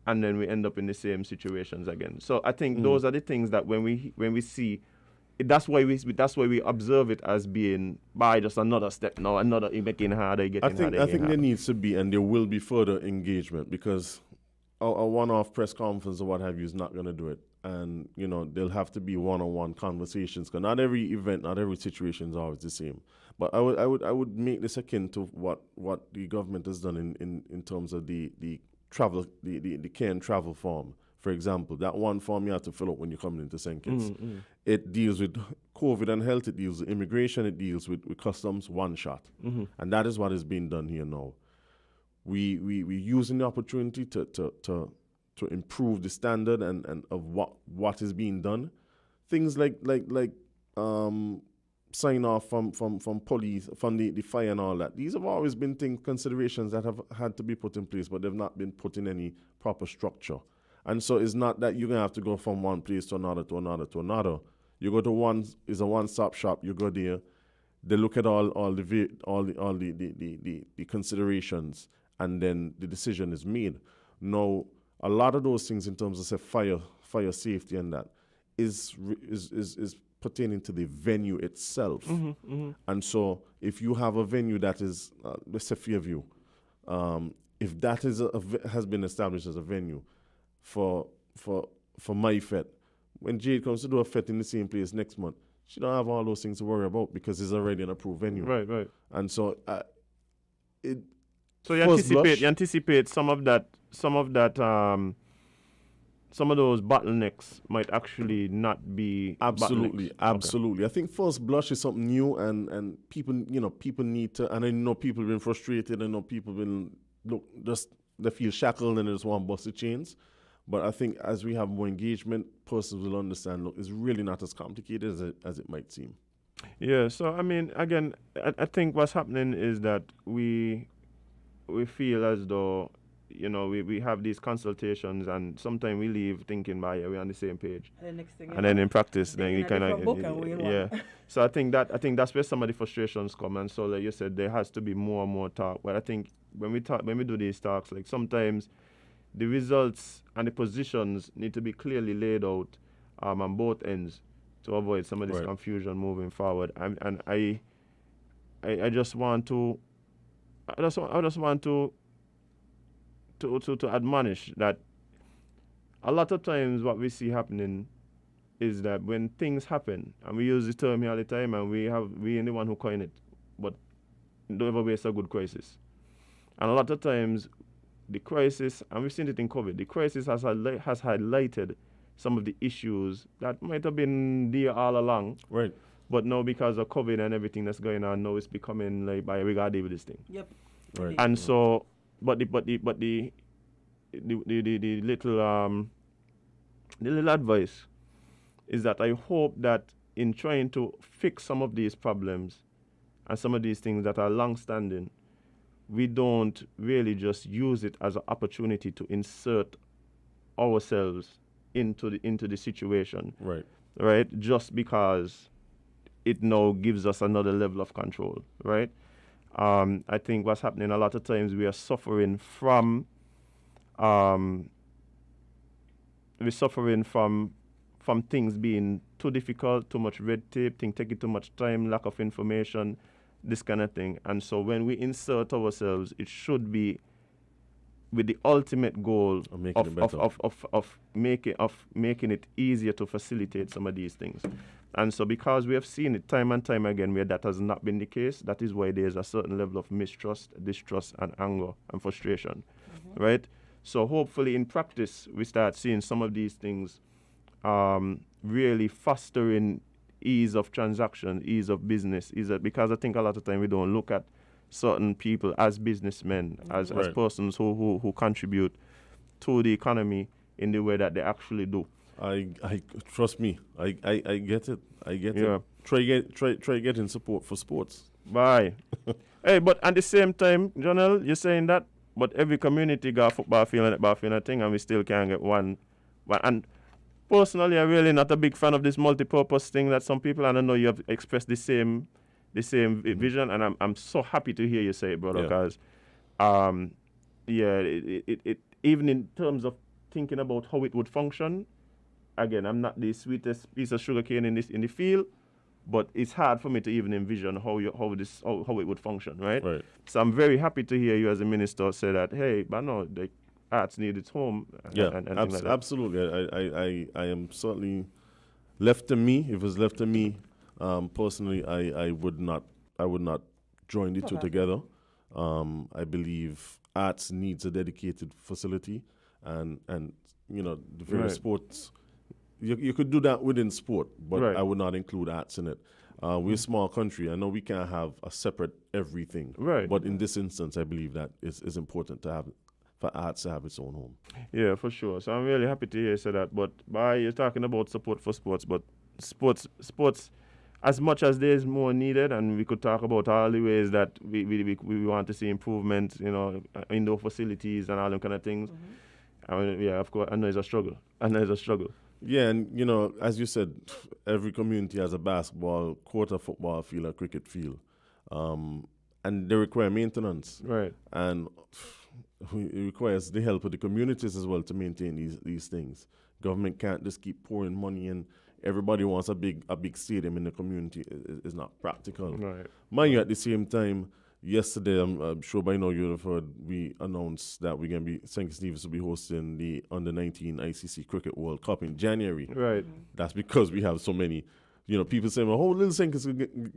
and then we end up in the same situations again. So I think those are the things that when we see, that's why we observe it as being by just another step now, another making harder, I think there needs to be, and there will be further engagement, because a one-off press conference or what have you is not going to do it. And there'll have to be one-on-one conversations, because not every event, not every situation is always the same. But I would make this akin to what the government has done in terms of the travel, the care and travel form. For example, that one form you have to fill out when you're coming into St. Kitts. It deals with COVID and health, it deals with immigration, it deals with customs, one shot. And that is what is being done here now. We using the opportunity to improve the standard and of what is being done. Things like sign off from police, from the fire and all that. These have always been considerations that have had to be put in place, but they've not been put in any proper structure. And so it's not that you're gonna have to go from one place to another to another to another. You go to a one-stop shop. You go there, they look at all the considerations, and then the decision is made. Now, a lot of those things in terms of say fire safety and that is pertaining to the venue itself. And so if you have a venue that is let's say Fairview, if that is has been established as a venue for my fete, when Jade comes to do a fete in the same place next month, she don't have all those things to worry about because it's already an approved venue. Right. And so So you anticipate some of those bottlenecks might actually not be absolutely. bottlenecks. I think first blush is something new, and people need to. And I know people have been frustrated. I know people been they feel shackled and they just want to bust the chains. But I think as we have more engagement, persons will understand. Look, it's really not as complicated as it might seem. Yeah, so I mean, again, I think what's happening is that we feel as though, we have these consultations, and sometimes we leave thinking, by yeah, we're on the same page, And the next thing and then in practice, they then in you a kind different book and of we in yeah. one. So I think that's where some of the frustrations come, and so like you said, there has to be more and more talk. But I think when we do these talks, like sometimes the results and the positions need to be clearly laid out on both ends to avoid some of this Right. confusion moving forward. And I just want to I just want to admonish that a lot of times what we see happening is that when things happen, and we use the term here all the time, and we are the one who coin it, but don't ever waste a good crisis. And a lot of times the crisis, and we've seen it in COVID, the crisis has highlighted some of the issues that might have been there all along, Right. but now because of COVID and everything that's going on, now it's becoming like, by we gotta deal with this thing. Yep. Right. And so, the little advice is that I hope that in trying to fix some of these problems and some of these things that are long-standing, we don't really just use it as an opportunity to insert ourselves into the situation, Right. right? Just because it now gives us another level of control, right? I think what's happening a lot of times, we are suffering from things being too difficult, too much red tape, things taking too much time, lack of information, this kind of thing. And so when we insert ourselves, it should be with the ultimate goal Of making it better. of making it easier to facilitate some of these things. And so because we have seen it time and time again where that has not been the case, that is why there's a certain level of mistrust, distrust, and anger and frustration, right? So hopefully in practice, we start seeing some of these things really fostering ease of transaction, ease of business, because I think a lot of time we don't look at certain people as businessmen, as Right. persons who contribute to the economy in the way that they actually do. I trust me. I get it. I get Yeah. it. Try getting support for sports. Bye. Hey, but at the same time, Jonel, you're saying that, but every community got a football field and a ball field and a thing, and we still can't get one. And personally, I'm really not a big fan of this multi-purpose thing that some people, and I know you have expressed the same vision, and I'm so happy to hear you say it, brother, Yeah. because it even in terms of thinking about how it would function. Again, I'm not the sweetest piece of sugar cane in the field, but it's hard for me to even envision how it would function, right? Right. So I'm very happy to hear you as a minister say that, hey, but no, the arts need its home. Yeah. and things like that. Absolutely. I am certainly left to me. If it's left to me, personally, I would not join the two Okay. together. I believe arts needs a dedicated facility, and the various Right. sports. You could do that within sport, but Right. I would not include arts in it. We're a small country. I know we can't have a separate everything. Right. But in this instance, I believe that is important to have for arts to have its own home. Yeah, for sure. So I'm really happy to hear you say that. But you're talking about support for sports, but sports, as much as there's more needed, and we could talk about all the ways that we want to see improvement, indoor facilities and all them kind of things. I mean, yeah, of course, I know it's a struggle. Yeah, and as you said, every community has a basketball court, a football field, a cricket field, and they require maintenance. Right. And it requires the help of the communities as well to maintain these things. Government can't just keep pouring money in. Everybody wants a big stadium in the community. It's not practical. Right. Mind you, at the same time, yesterday, I'm sure by now you've heard, we announced that we're going to be, St. Stephen's will be hosting the Under-19 ICC Cricket World Cup in January. Right. That's because we have so many, people say, well, how little St. Kitts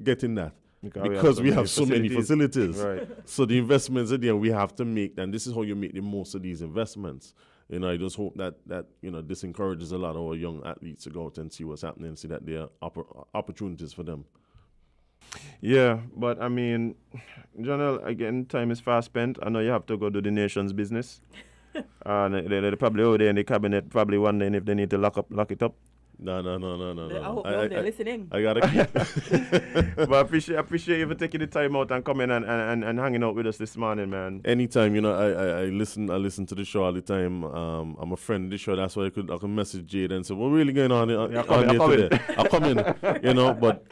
get in that? Because we have so many facilities. Right. So the investments at the end we have to make, and this is how you make the most of these investments. I just hope that this encourages a lot of our young athletes to go out and see what's happening and see that there are opportunities for them. Yeah, but I mean, Jonel, again, time is fast spent. I know you have to go do the nation's business. They're probably over there in the cabinet, probably wondering if they need to lock it up. No. I hope they're listening. I gotta keep. But I appreciate you for taking the time out and coming and hanging out with us this morning, man. Anytime, you know, I listen to the show all the time. I'm a friend of the show. That's why I could message Jade and say, "What really going on here today?" I'll come in, you know. But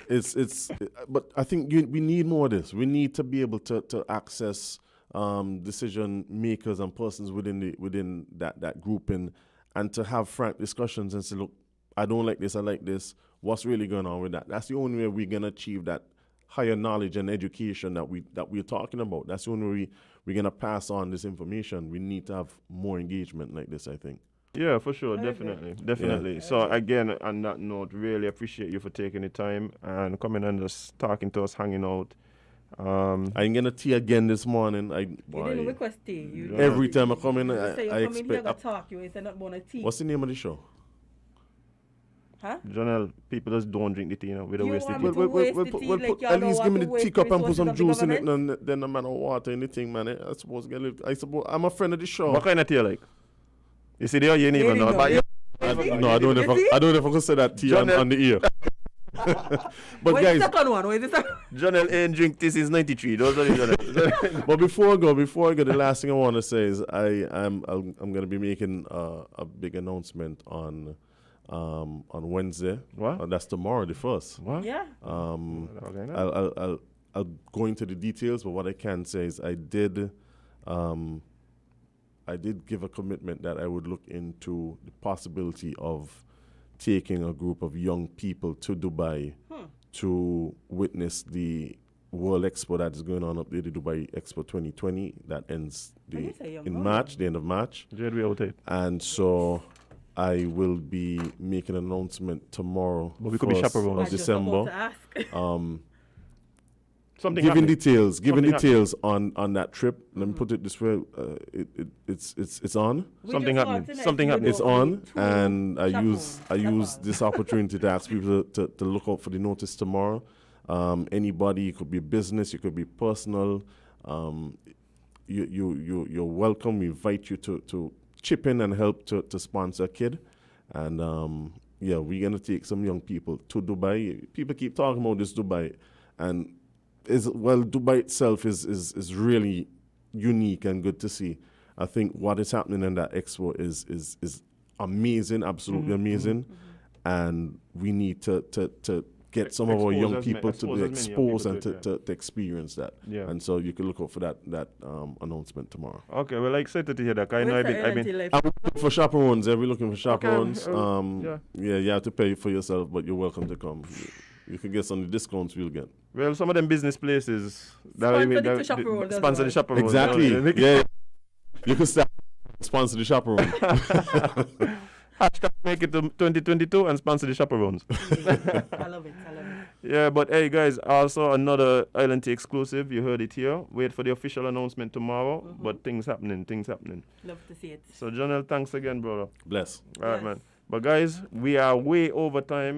but I think we need more of this. We need to be able to access decision makers and persons within that grouping, and to have frank discussions and say, look, I don't like this, I like this. What's really going on with that? That's the only way we're gonna achieve that higher knowledge and education that we're talking about. That's the only way we're gonna pass on this information. We need to have more engagement like this, I think. Yeah, for sure, definitely. Yeah. So again, on that note, really appreciate you for taking the time and coming and just talking to us, hanging out. I'm gonna tea again this morning. You didn't request tea. Every time I come in, I I expect. Here, expect. talk. You say not want tea. What's the name of the show? Huh? Jonel, people just don't drink the tea now. We don't You waste the want tea. me to waste the tea like y'all At don't least want give me to the waste teacup and put resources some of the juice in it, government? and then a man of water, anything, man. I suppose I'm a friend of the show. What kind of tea you like? You see there, you ain't even know. But No, I don't know if I can say that tea on the ear. But Where's guys, the second one? Where's the second? Jonel ain't drink this is 93. Those are the Jonel. but before I go, the last thing I want to say is I'm going to be making a big announcement on Wednesday. What? That's tomorrow, the 1st. What? Yeah. I'll go into the details, but what I can say is I did give a commitment that I would look into the possibility of taking a group of young people to Dubai to witness the World Expo that is going on up there, the Dubai Expo 2020, that ends in March, the end of March. And so I will be making an announcement tomorrow, But we could be chaperones. of December. Something Giving happening. details on that trip. Let me put it this way: it's on. Something happening. It's on, and I use this opportunity to ask people to look out for the notice tomorrow. Anybody, it could be business, it could be personal. You're welcome. We invite you to chip in and help to sponsor a kid, and we're gonna take some young people to Dubai. People keep talking about this Dubai, and Dubai itself is really unique and good to see. I think what is happening in that expo is amazing, absolutely amazing, and we need to get some of our young people to be exposed and to experience that. Yeah. And so you can look out for that announcement tomorrow. Okay, well, excited to hear that. I know I've been I'm looking for chaperones. We're looking for chaperones. Okay, you have to pay for yourself, but you're welcome to come. You can get some of the discounts we'll get. Well, some of them business places sponsor the chaperones. Exactly. Yeah. You can start sponsor the chaperone. Hashtag make it to 2022 and sponsor the chaperones. I love it. Yeah, but hey guys, also another Island Tea exclusive. You heard it here. Wait for the official announcement tomorrow. But things happening. Love to see it. So Jonel, thanks again, brother. Bless. All right, man. But guys, we are way over time.